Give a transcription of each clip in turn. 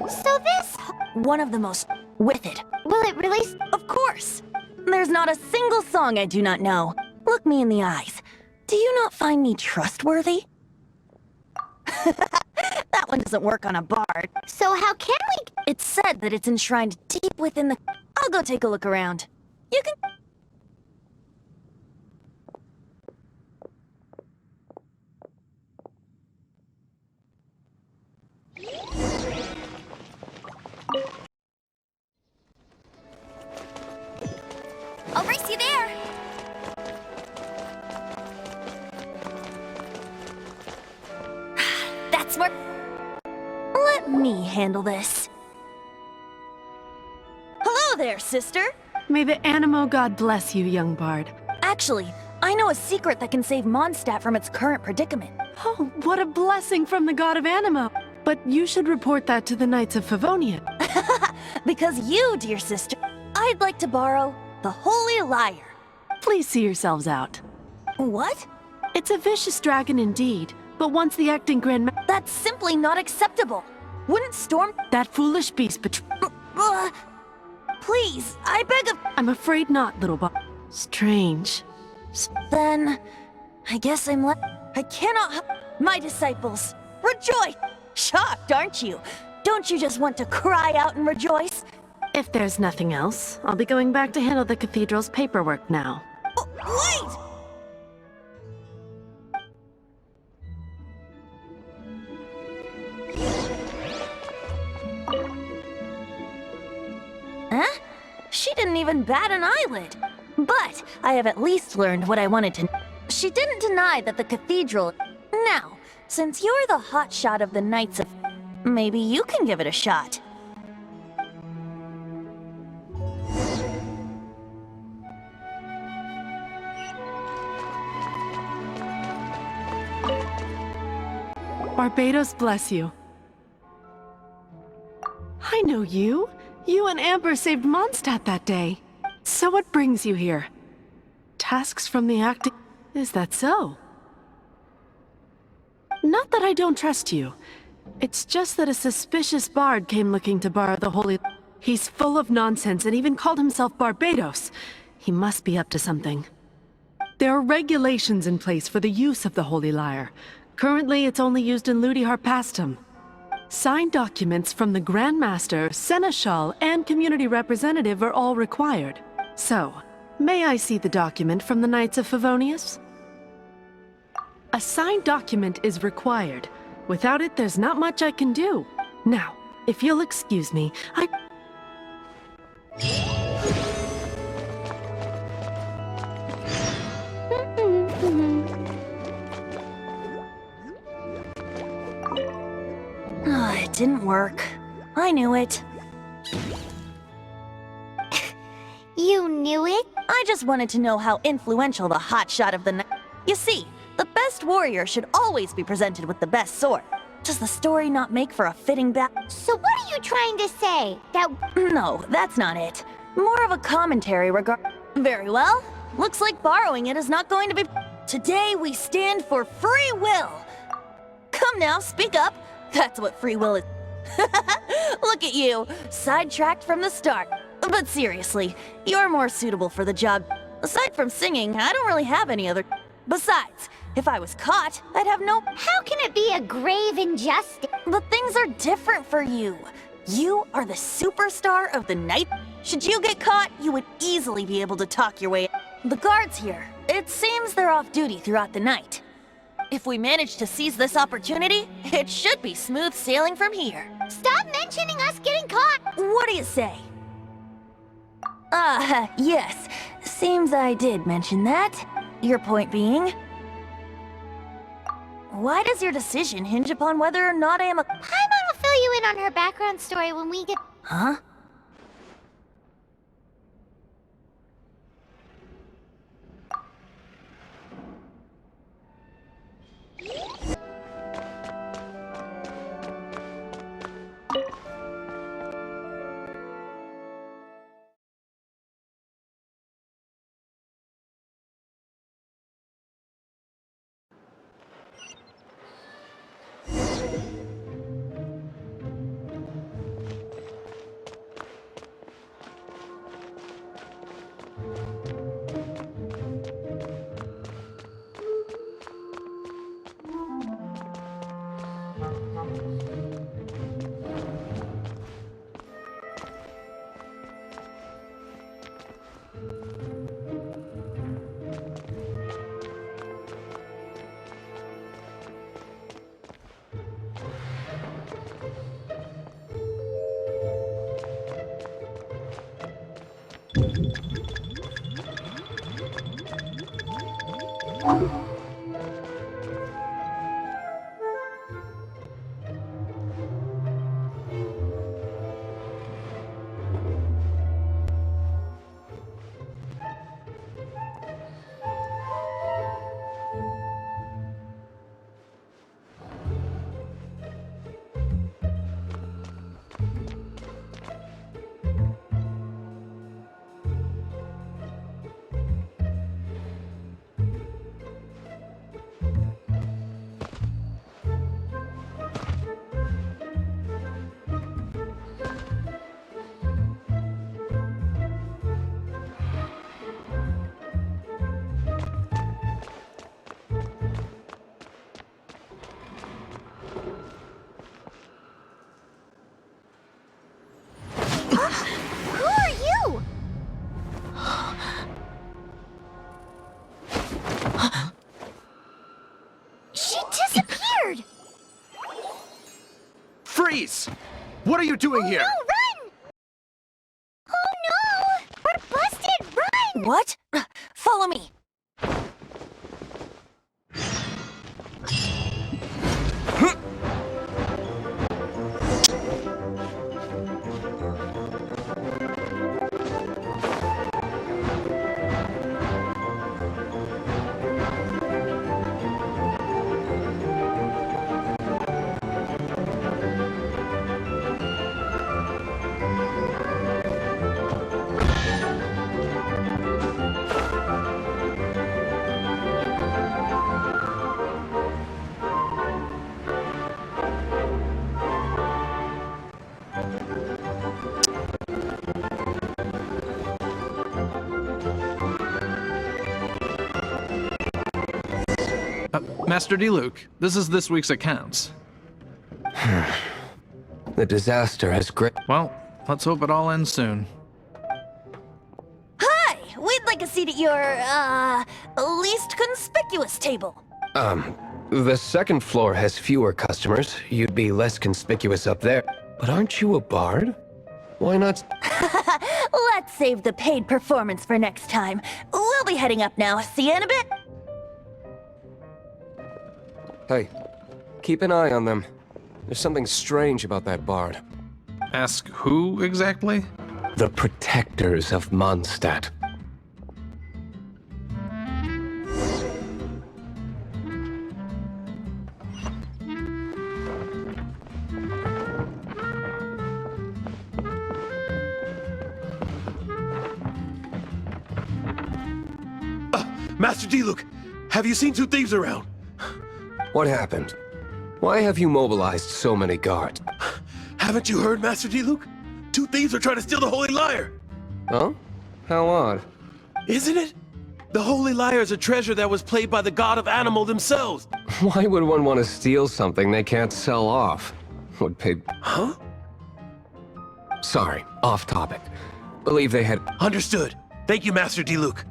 So this... One of the most... with it. Will it really... Of course! There's not a single song I do not know. Look me in the eyes. Do you not find me trustworthy? That one doesn't work on a bard. So how can we... It's said that it's enshrined deep within the... I'll go take a look around. You can... I'll race you there! That's where... Let me handle this. Hello there, sister! May the Animo God bless you, young bard. Actually, I know a secret that can save Mondstadt from its current predicament. Oh, what a blessing from the god of Animo! But you should report that to the Knights of Favonian. Because you, dear sister, I'd like to borrow the Holy Lyer. Please see yourselves out. What? It's a vicious dragon indeed, but once the acting Grand That's simply not acceptable. Wouldn't Storm... that foolish beast Please, I beg of... I'm afraid not, little bard. Strange. Then... I guess I'm I cannot... My disciples, rejoice! Shocked, aren't you? Don't you just want to cry out and rejoice? If there's nothing else, I'll be going back to handle the cathedral's paperwork now. Wait! Huh? She didn't even bat an eyelid. But I have at least learned what I wanted to know. She didn't deny that the cathedral... Now, since you're the hotshot of the Knights of... Maybe you can give it a shot. Barbados bless you. I know you. You and Amber saved Mondstadt that day. So what brings you here? Tasks from the acting... Is that so? Not that I don't trust you. It's just that a suspicious bard came looking to borrow the holy... He's full of nonsense and even called himself Barbados. He must be up to something. There are regulations in place for the use of the holy lyre. Currently, it's only used in Ludi Harpastum. Signed documents from the Grand Master, Seneschal, and Community Representative are all required. So, may I see the document from the Knights of Favonius? A signed document is required. Without it, there's not much I can do. Now, if you'll excuse me, It didn't work. I knew it. You knew it? I just wanted to know how influential the hotshot of the night... You see, the best warrior should always be presented with the best sword. Does the story not make for a fitting So what are you trying to say? That... No, that's not it. More of a commentary Very well. Looks like borrowing it is not going to be... Today we stand for free will. Come now, speak up. That's what free will is. Look at you, sidetracked from the start. But seriously, you're more suitable for the job. Aside from singing, I don't really have any other... Besides, if I was caught, I'd have no... How can it be a grave injustice? But things are different for you. You are the superstar of the night. Should you get caught, you would easily be able to talk your way... The guards here, it seems they're off duty throughout the night. If we manage to seize this opportunity, it should be smooth sailing from here. Stop mentioning us getting caught! What do you say? Yes. Seems I did mention that. Your point being? Why does your decision hinge upon whether or not I am a... Paimon will fill you in on her background story when we get... Huh? Who are you? She disappeared! Freeze! What are you doing here? No, run! Oh no! We're busted! Run! What? Follow me. Master D. Luke, this is this week's accounts. The disaster has gripped. Well, let's hope it all ends soon. Hi! We'd like a seat at your, least conspicuous table. The second floor has fewer customers. You'd be less conspicuous up there. But aren't you a bard? Why not? Let's save the paid performance for next time. We'll be heading up now. See you in a bit. Hey, keep an eye on them. There's something strange about that bard. Ask who exactly? The protectors of Mondstadt. Master D. Luke, have you seen two thieves around? What happened? Why have you mobilized so many guards? Haven't you heard, Master D. Luke? Two thieves are trying to steal the Holy Lyre. Huh? How odd. Isn't it? The Holy Lyre is a treasure that was played by the god of animal themselves. Why would one want to steal something they can't sell off? Would pay... Huh? Sorry, off topic. Believe they had... Understood. Thank you, Master D. Luke.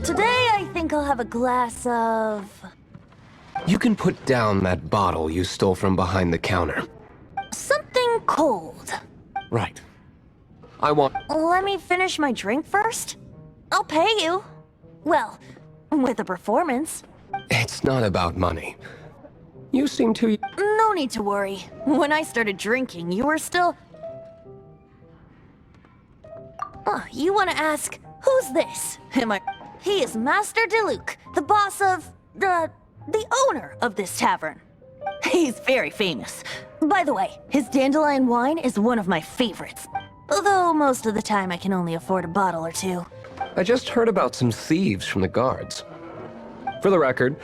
Today, I think I'll have a glass of... You can put down that bottle you stole from behind the counter. something cold. Right. I want... Let me finish my drink first. I'll pay you. Well, with a performance. It's not about money. You seem to... No need to worry. When I started drinking, you were still... You want to ask, who's this? Am I... He is Master DeLuke, the boss of... the owner of this tavern. He's very famous. By the way, his dandelion wine is one of my favorites. Although most of the time I can only afford a bottle or two. I just heard about some thieves from the guards. For the record,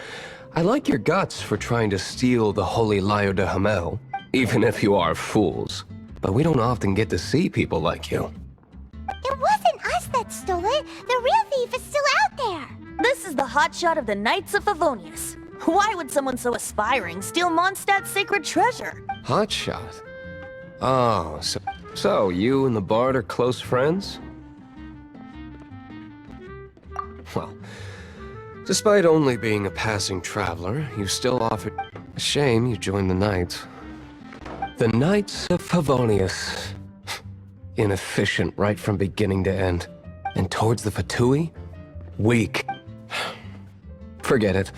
I like your guts for trying to steal the holy Lyer de Hamel, even if you are fools. But we don't often get to see people like you. It wasn't us that stole it. The real thief is still out there. This is the hotshot of the Knights of Favonius. Why would someone so aspiring steal Mondstadt's sacred treasure? Hotshot? Oh, so you and the bard are close friends? Well, despite only being a passing traveler, you still offered... A shame you joined the Knights. The Knights of Favonius. Inefficient right from beginning to end. And towards the Fatui? Weak. Forget it.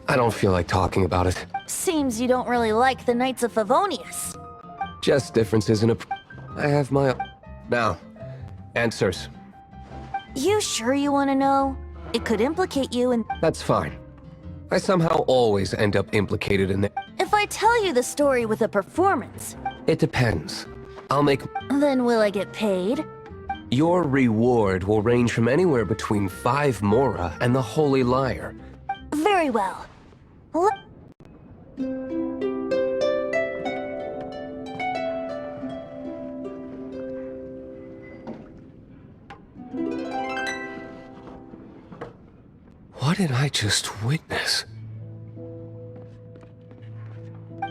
I don't feel like talking about it. Seems you don't really like the Knights of Favonius. Just differences in a... I have my... Now, answers. You sure you want to know? It could implicate you in... That's fine. I somehow always end up implicated in it. If I tell you the story with a performance, It depends. I'll make... then will I get paid? Your reward will range from anywhere between 5 mora and the Holy Lyre. Very well. What did I just witness?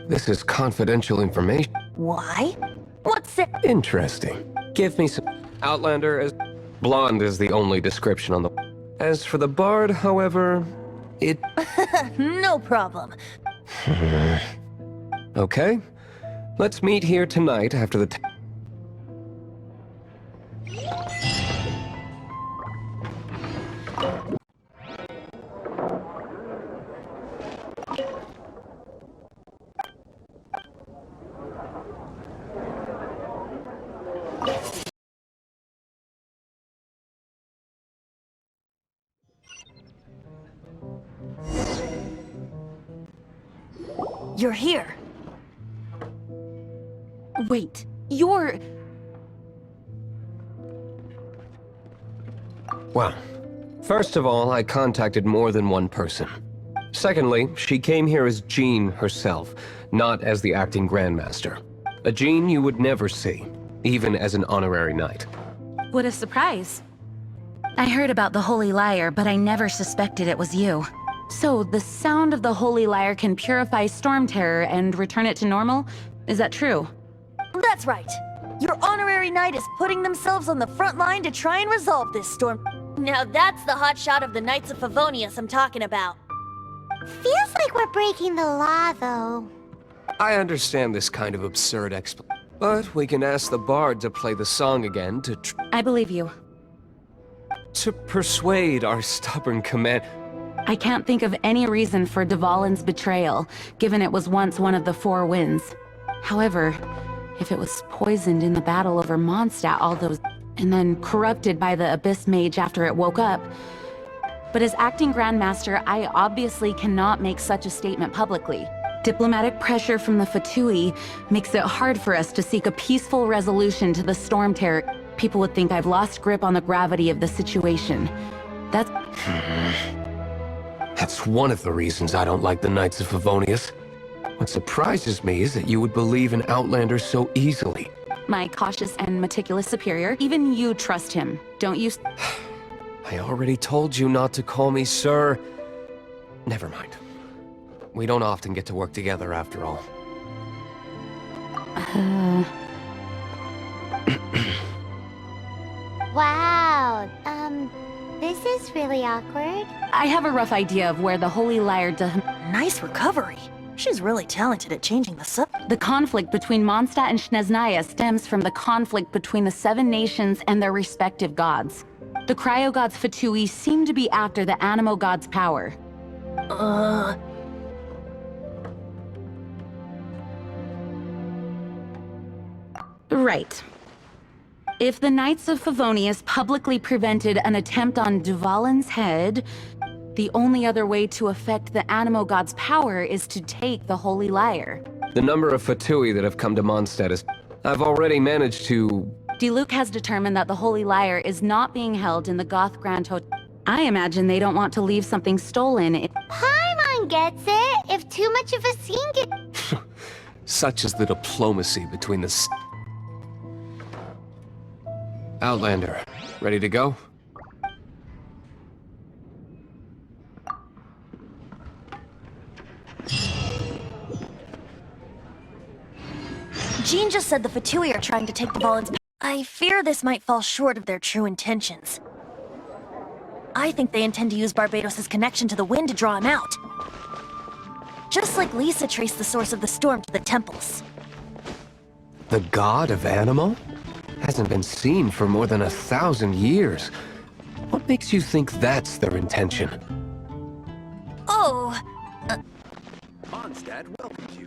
This is confidential information. Why? What's it? Interesting. Give me some... Outlander as... Blonde is the only description on the... As for the bard, however, it... No problem. Okay. Let's meet here tonight after the... You're here. Wait, you're... Well, first of all, I contacted more than one person. Secondly, she came here as Jean herself, not as the acting Grandmaster. A Jean you would never see, even as an honorary knight. What a surprise. I heard about the Holy Lyre, but I never suspected it was you. So, the sound of the Holy Lyre can purify Storm Terror and return it to normal? Is that true? That's right. Your honorary knight is putting themselves on the front line to try and resolve this storm. Now that's the hot shot of the Knights of Favonius I'm talking about. Feels like we're breaking the law, though. I understand this kind of absurd but we can ask the bard to play the song again I believe you. to persuade our stubborn command... I can't think of any reason for Dvalin's betrayal, given it was once one of the 4 winds. However, if it was poisoned in the battle over Mondstadt all those... and then corrupted by the Abyss Mage after it woke up... But as acting Grandmaster, I obviously cannot make such a statement publicly. Diplomatic pressure from the Fatui makes it hard for us to seek a peaceful resolution to the Storm Terror. People would think I've lost grip on the gravity of the situation. That's one of the reasons I don't like the Knights of Favonius. What surprises me is that you would believe in Outlander so easily. my cautious and meticulous superior. Even you trust him, don't you? I already told you not to call me sir. Never mind. We don't often get to work together after all. Wow, this is really awkward. I have a rough idea of where the Holy Lyer Nice recovery. She's really talented at changing the subject. The conflict between Mondstadt and Snezhnaya stems from the conflict between the 7 nations and their respective gods. The cryo-gods Fatui seem to be after the Animo god's power. Right. If the Knights of Favonius publicly prevented an attempt on Dvalin's head, the only other way to affect the Animo god's power is to take the Holy Lyre. The number of Fatui that have come to Mondstadt is... I've already managed to... Diluc has determined that the Holy Lyre is not being held in the Goth Grand Hotel. I imagine they don't want to leave something stolen. Paimon gets it. If too much of a scene gets... Such is the diplomacy between the... Outlander, ready to go? Jean just said the Fatui are trying to take the Dvalin's... I fear this might fall short of their true intentions. I think they intend to use Barbados' connection to the wind to draw him out. Just like Lisa traced the source of the storm to the temples. The god of animal? Hasn't been seen for more than 1,000 years. What makes you think that's their intention? Oh, Mondstadt welcomes you.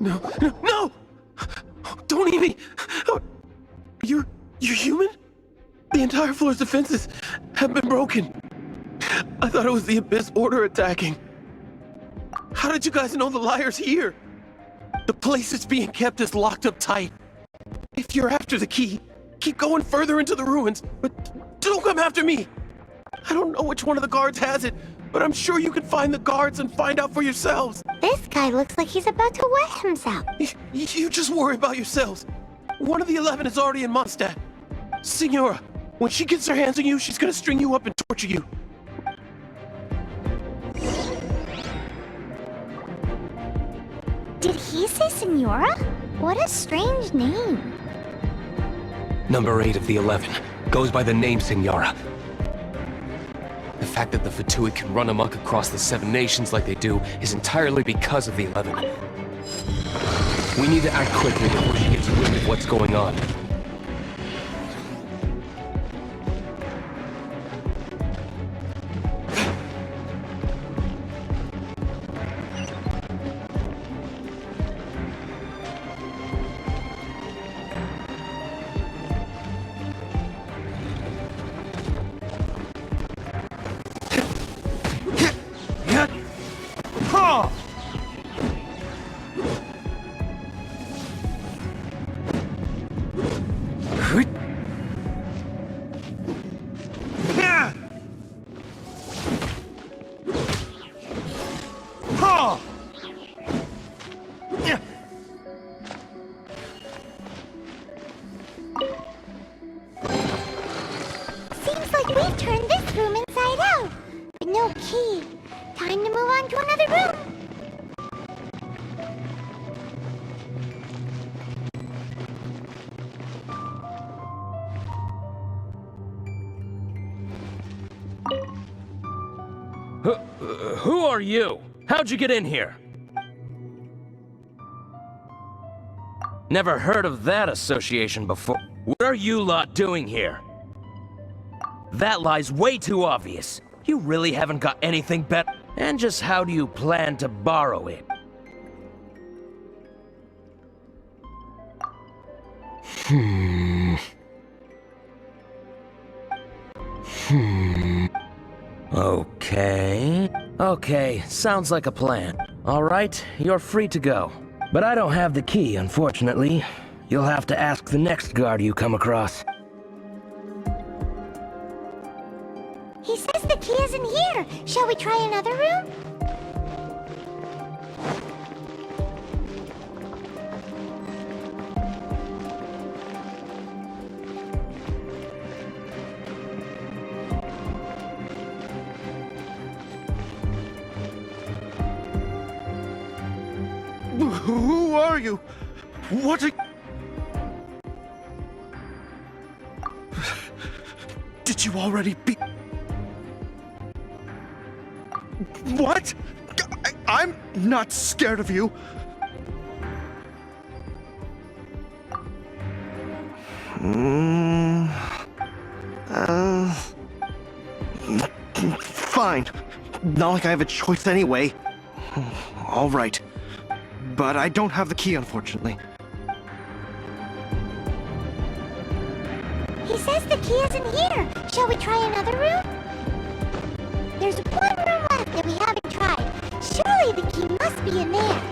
No, no, no! Don't eat me! You're human? The entire floor's defenses have been broken. I thought it was the Abyss Order attacking. How did you guys know the Lyer's here? The place it's being kept is locked up tight. If you're after the key, keep going further into the ruins, but don't come after me! I don't know which one of the guards has it, but I'm sure you can find the guards and find out for yourselves. This guy looks like he's about to wet himself. You just worry about yourselves. One of the 11 is already in Mondstadt. Signora, when she gets her hands on you, she's gonna string you up and torture you. Did he say Senora? What a strange name. Number 8 of the 11 goes by the name Signora. The fact that the Fatui can run amok across the 7 nations like they do is entirely because of the 11. We need to act quickly before she gets wind of what's going on. Who are you? How'd you get in here? Never heard of that association before. What are you lot doing here? That lie's way too obvious. You really haven't got anything better. And just how do you plan to borrow it? Okay, sounds like a plan. All right, you're free to go. But I don't have the key, unfortunately. You'll have to ask the next guard you come across. He says the key isn't here. Shall we try another room? Who are you? What are... Did you already be... What? I'm not scared of you. Fine. Not like I have a choice anyway. All right. But I don't have the key, unfortunately. He says the key isn't here. Shall we try another room? There's one room left that we haven't tried. Surely the key must be in there.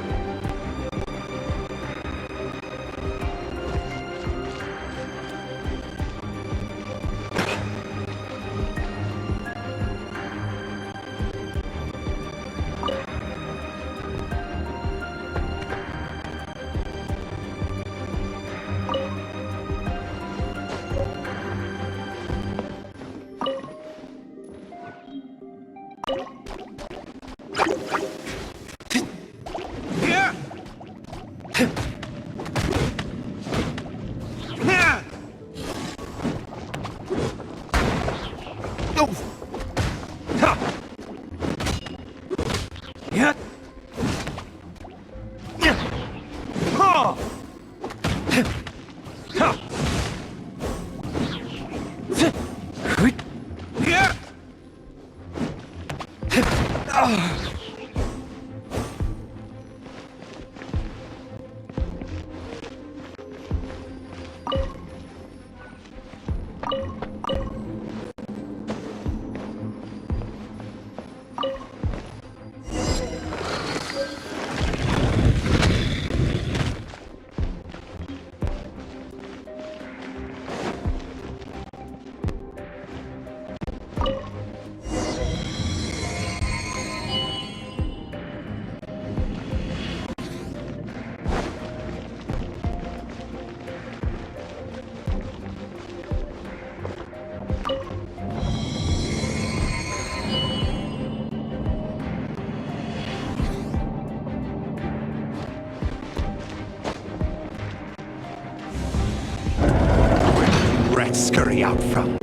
Scurry out from.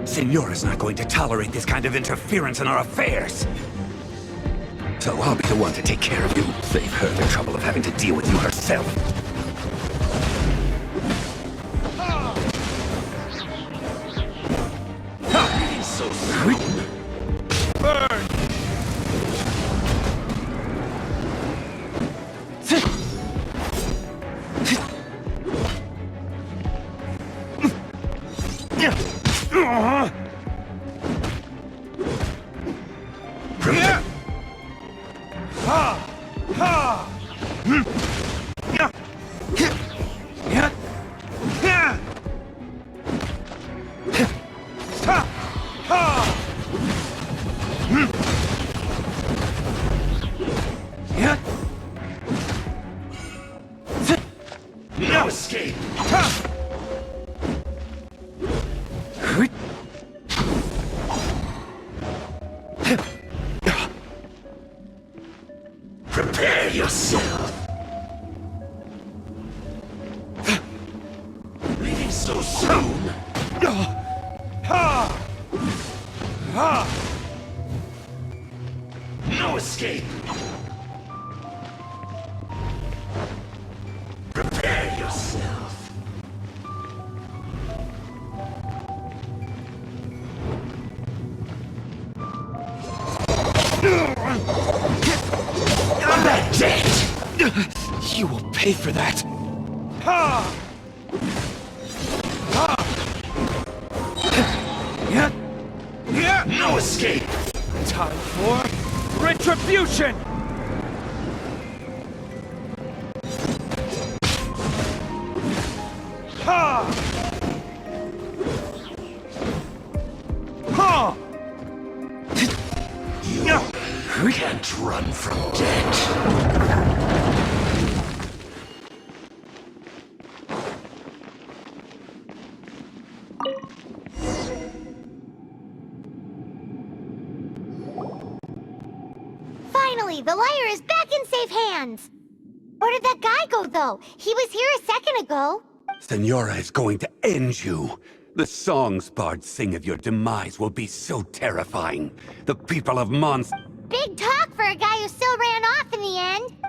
Signora's not going to tolerate this kind of interference in our affairs. So I'll be the one to take care of you. Save her the trouble of having to deal with you herself. He's so sweet. Burn! No escape! Prepare yourself! Leaving so soon? pay for that. No escape! Time for retribution! Ha! Ha! You can't run from death. Finally, the Lyer is back in safe hands! Where did that guy go, though? He was here a second ago. Senora is going to end you. The songs bards sing of your demise will be so terrifying. The people of Mons... Big talk for a guy who still ran off in the end.